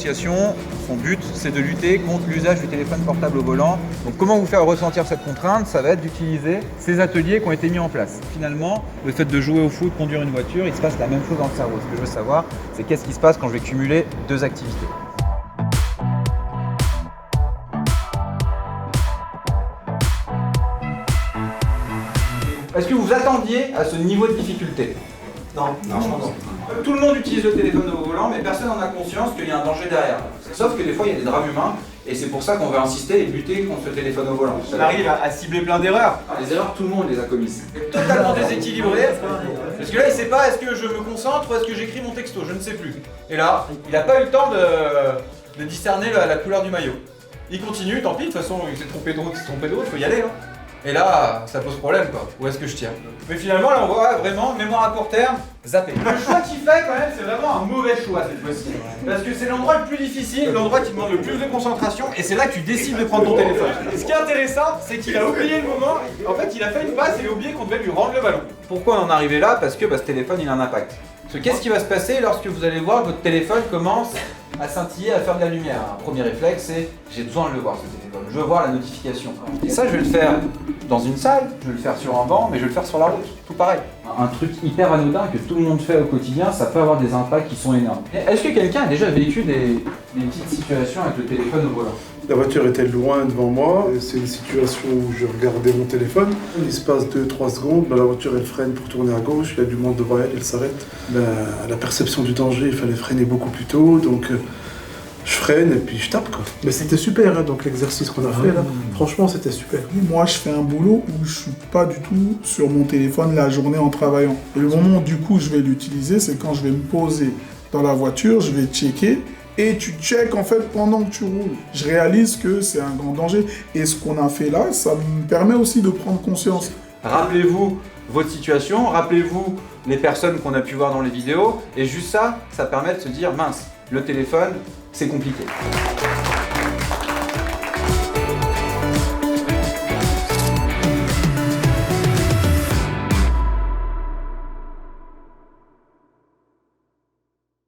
l'association, son but, c'est de lutter contre l'usage du téléphone portable au volant. Donc comment vous faire ressentir cette contrainte? Ça va être d'utiliser ces ateliers qui ont été mis en place. Finalement, le fait de jouer au foot, conduire une voiture, il se passe la même chose dans le cerveau. Ce que je veux savoir, c'est qu'est-ce qui se passe quand je vais cumuler deux activités. Est-ce que vous attendiez à ce niveau de difficulté? Non. Tout le monde utilise le téléphone au volant, mais personne n'en a conscience qu'il y a un danger derrière. Sauf que des fois, il y a des drames humains, et c'est pour ça qu'on veut insister et lutter contre ce téléphone au volant. On arrive à cibler plein d'erreurs. Les erreurs, tout le monde les a commises. Totalement déséquilibré, parce que là, il ne sait pas est-ce que je me concentre ou est-ce que j'écris mon texto, je ne sais plus. Et là, il n'a pas eu le temps de discerner la couleur du maillot. Il continue, tant pis, de toute façon, il s'est trompé de route, il faut y aller. Et là, ça pose problème quoi. Où est-ce que je tire? Mais finalement, là on voit vraiment, mémoire à court terme, zappé. Le choix qu'il fait quand même, c'est vraiment un mauvais choix cette fois-ci. Parce que c'est l'endroit le plus difficile, l'endroit qui demande le plus de concentration, et c'est là que tu décides de prendre ton téléphone. Et ce qui est intéressant, c'est qu'il a oublié le moment, en fait il a fait une passe et il a oublié qu'on devait lui rendre le ballon. Pourquoi on en est arrivé là? Parce que ce téléphone il a un impact. Parce que qu'est-ce qui va se passer lorsque vous allez voir que votre téléphone commence à scintiller, à faire de la lumière? Un premier réflexe, c'est j'ai besoin de le voir ce téléphone, je veux voir la notification. Et ça, je vais le faire dans une salle, je vais le faire sur un banc, mais je vais le faire sur la route, tout pareil. Un truc hyper anodin que tout le monde fait au quotidien, ça peut avoir des impacts qui sont énormes. Est-ce que quelqu'un a déjà vécu des petites situations avec le téléphone au volant? La voiture était loin devant moi, c'est une situation où je regardais mon téléphone. Il se passe 2-3 secondes, la voiture elle freine pour tourner à gauche, il y a du monde devant elle, elle s'arrête. La perception du danger, il fallait freiner beaucoup plus tôt, donc je freine et puis je tape quoi. Mais c'était super, hein, donc l'exercice qu'on a fait là, franchement c'était super. Moi je fais un boulot où je suis pas du tout sur mon téléphone la journée en travaillant. Et le moment où du coup je vais l'utiliser, c'est quand je vais me poser dans la voiture, je vais checker. Et tu checkes en fait pendant que tu roules. Je réalise que c'est un grand danger. Et ce qu'on a fait là, ça me permet aussi de prendre conscience. Rappelez-vous votre situation, rappelez-vous les personnes qu'on a pu voir dans les vidéos. Et juste ça, ça permet de se dire, mince, le téléphone, c'est compliqué.